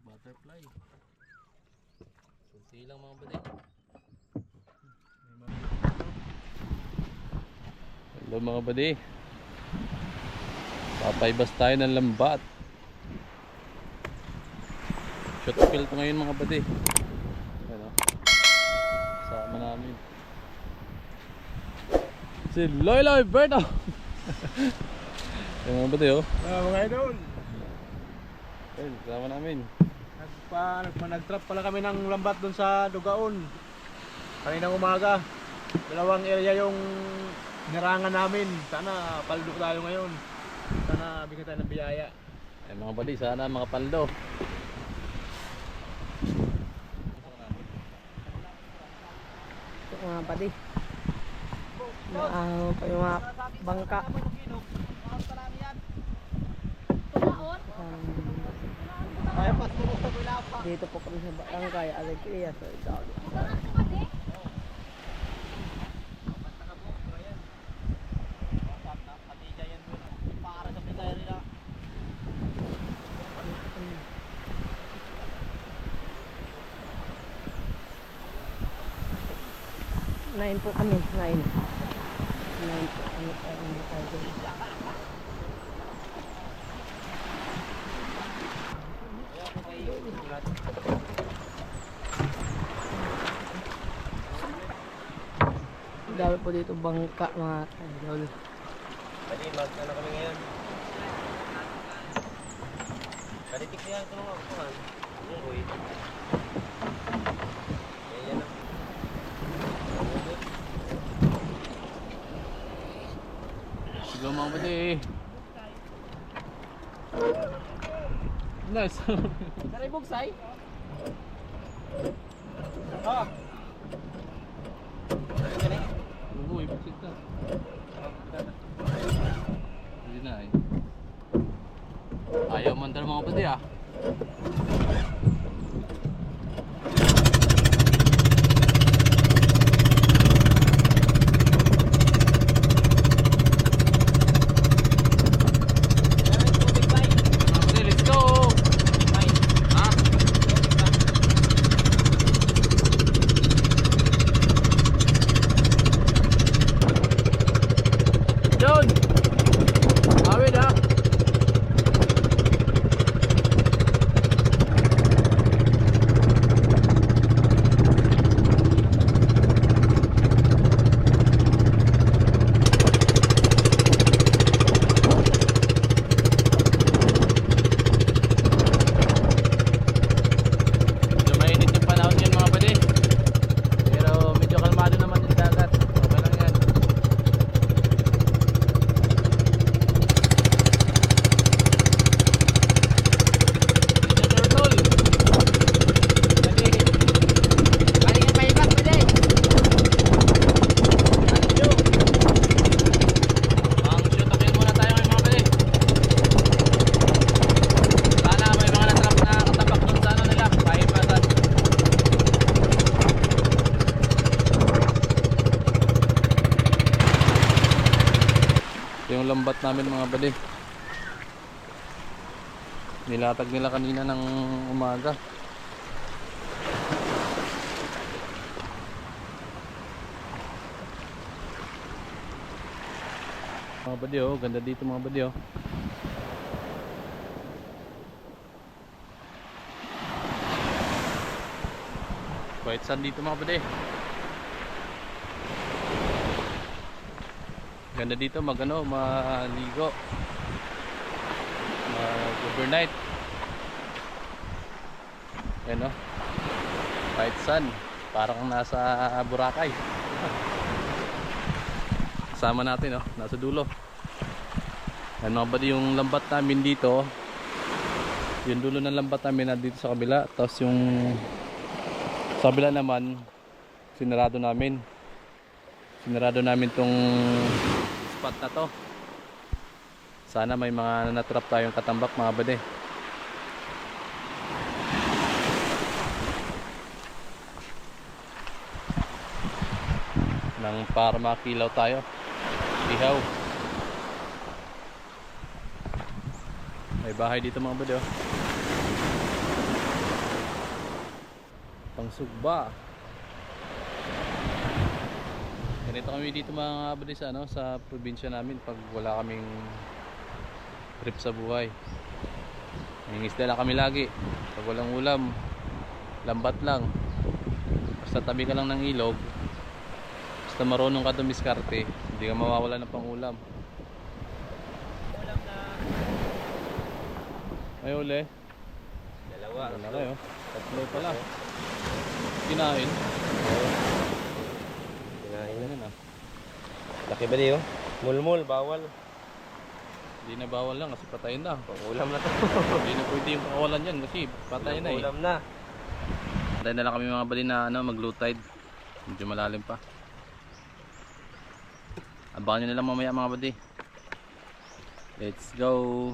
butterfly. Kunti lang mga buddy. Hello mga buddy. Papaybas tayo ng lambat. Shot fill to ngayon mga buddy. Ano? Kasama namin si Loy Berto. Yung mga buddy oh. Mga idol. Ayun, kasama namin. Nag-trap pala kami ng lambat dun sa Dugaon. Kaninang umaga. Dalawang area yung nirangan namin. Sana paldo tayo ngayon. Sana bigyan tayo ng biyaya. Ay mga buddy, sana mga paldo. Mga buddy. Pa yung mga bangka. Dito po kami sa barangay Alegria sa Italia. Nine po kami, nine po kami. Dami po dito bangka mga idol. Pwede mag-ano kami ngayon? Kalitik niya ito mga kuhan. Unggoy. Yan na. Sige mga buddy. Nice. Saray bugsay? Ah! Uy, bakit na? Hindi na eh. Ayaw mandar mga buddy ah. Yung lambat namin mga buddy, nilatag nila kanina ng umaga. Mga buddy oh, ganda dito mga buddy oh. White sand dito mga buddy. Ganda dito magano, maligo, mag-overnight. Ayan o, white sun, parang nasa Boracay. Kasama natin o, nasa dulo. Ayan mga buddy, yung lambat namin dito, yung dulo ng lambat namin na dito sa kabila. Tapos yung sa kabila naman, sinarado namin tong spot na to. Sana may mga natrap tayong katambak mga buddy. Nang para makilaw tayo. Ihaw. May bahay dito mga buddy oh. Pangsugba. Ganito kami dito mga buddy sa, sa probinsya namin pag wala kaming trip sa buhay. Nangingisda lang kami lagi. Pag walang ulam, lambat lang. Basta tabi ka lang ng ilog, basta marunong ka dumiskarte, hindi ka mawawala ng pangulam. Ay uli. Dalawa. Wala kayo. Tatlo pala. Kinain. Kinain na. Ayun ah. Laki ba diyo? Mulmul, bawal. Hindi na bawal lang kasi patay na. Pangulam na to. Hindi na pwede yung pakawalan yan kasi patay na eh. Pangulam na. Patay na lang kami mga bali na mag low tide. Medyo malalim pa. Abangan nyo na lang mamaya mga bali. Let's go.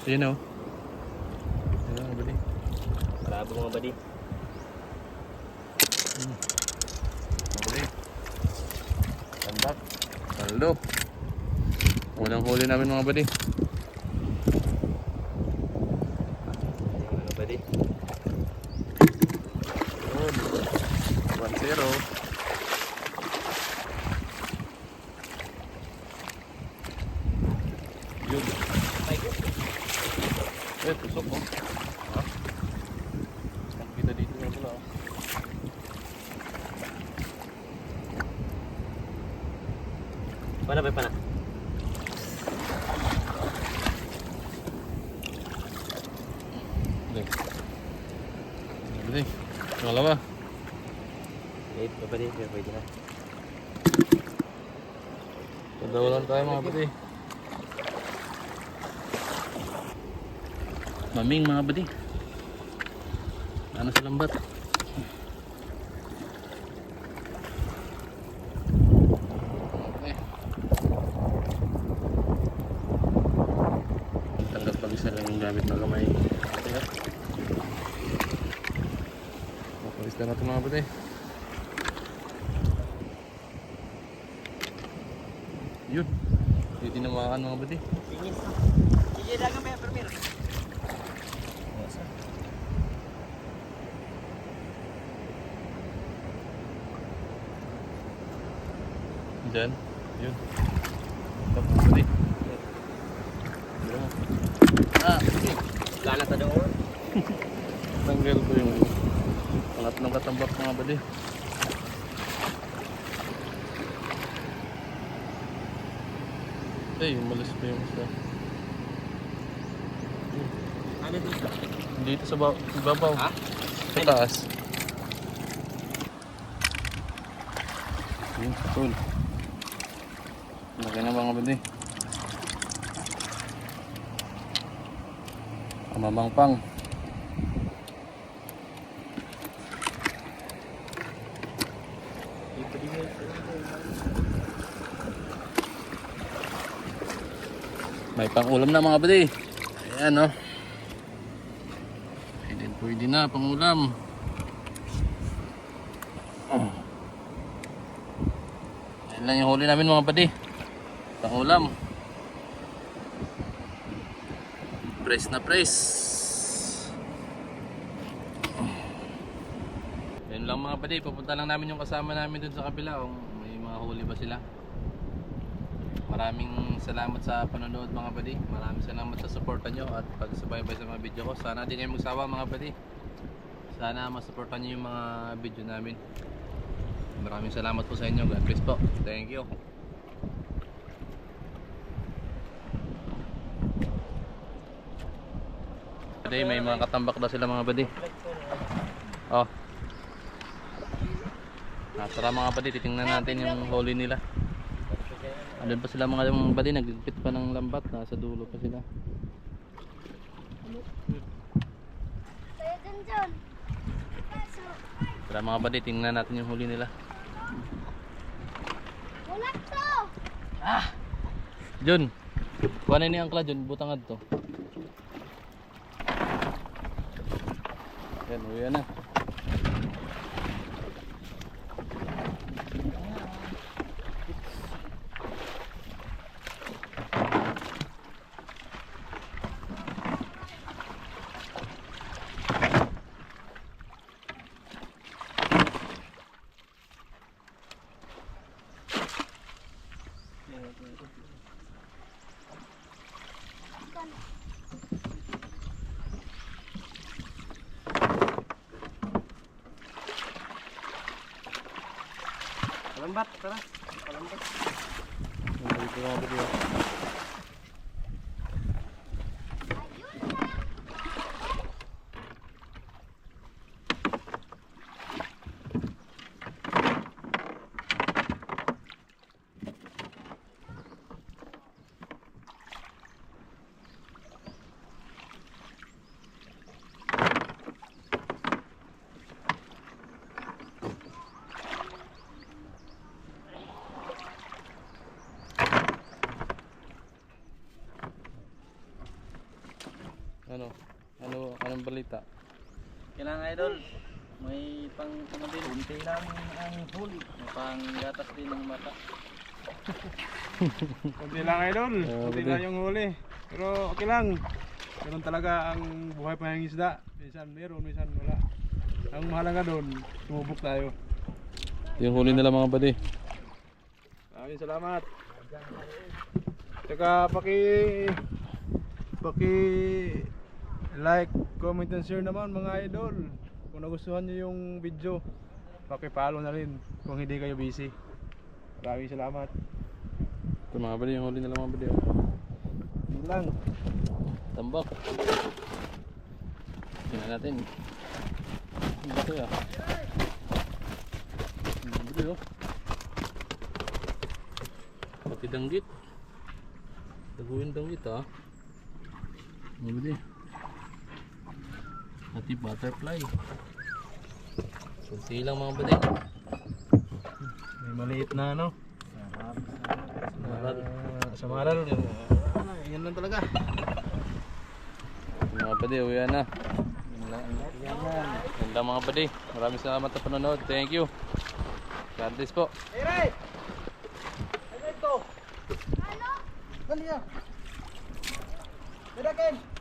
Ayun o. Ayun mga bali. Marabo mga badi. Mga bali. Tandak. Taldo. Unang huli namin mga bali. Ayun mga badi. 1-0. Yun. Tusok oh. Ha? Ang kita dito na pala oh. Pana ba pana? Bili. Bili. Pangalawa. Eight pa badi, pwede na. Padawalan tayo mga budi. Maming mga budi. Ano sa lambat? Okay. Tanggap pag isa lang yung gamit na kamay. Okay. Mapalis na natin mga budi. Yun. Hindi tinamaan mga budi. Sige, dagang may permir. Diyan. Yun. Stop mga budi. Okay. Wala na tayo doon. Tanggal ko yung pangatlong katambak mga budi. Ay, umalis pa yung isa. Ano dito? Dito sa ibabaw. Ha? Sa taas. Yun, cool. Laki na mga budi. Mamangpang. May pang-ulam na mga budi. Ayan oh. Pwede na pang-ulam. Ayan lang yung huli namin mga budi. Pang-ulam. Press na press. Ayan lang mga budi. Pupunta lang namin yung kasama namin dun sa kabila. Kung may mga huli ba sila. Maraming salamat sa panonood mga buddy. Maraming salamat sa suporta nyo at pagsubaybay sa mga video ko. Sana din kayo magsawa mga buddy. Sana masuportan nyo yung mga video namin. Maraming salamat po sa inyo. God bless po. Thank you. Today may mga katambak daw sila mga buddy. Oh. Tara mga buddy, titingnan natin yung huli nila. Andun pa sila mga buddy, nagligpit pa ng lambat, nasa dulo pa sila. Tara mga buddy, tingnan natin yung huli nila. Jun, kuha na ni Angkla Jun, butangad to. Yan, uwi na. Palambat, tara. Palambat. Dito mga buddy. Oh. Anong balita? Kailangan idol, may pang ano din, unti lang ang huli. May pang gatas din ng mata. Kunti lang idol, kunti lang yung huli. Pero okay lang. Ganun talaga ang buhay pa ng isda. Minsan meron, minsan wala. Ang mahalaga doon, sumubok tayo. Ito yung huli nila mga buddy. Maraming salamat. Tsaka paki like, comment and share naman mga idol. Kung nagustuhan niyo yung video, paki-follow na rin kung hindi kayo busy. Maraming salamat. Ito mga buddy, yung huli nila mga buddy. Oh. Yun lang. Tambak. Tingnan natin. Ang baki ah. Ang buddy oh. Pati danggit. Taguin danggit ah. Ang buddy. Pati butterfly. Kunti lang mga buddy. May maliit na ano. Maral. Samaral. Yan lang talaga. Mga buddy, uwi na. Ganda mga buddy. Maraming salamat sa panonood. Thank you. God bless po. Hey Ray! Ano ito? Ano? Dali ah. Dali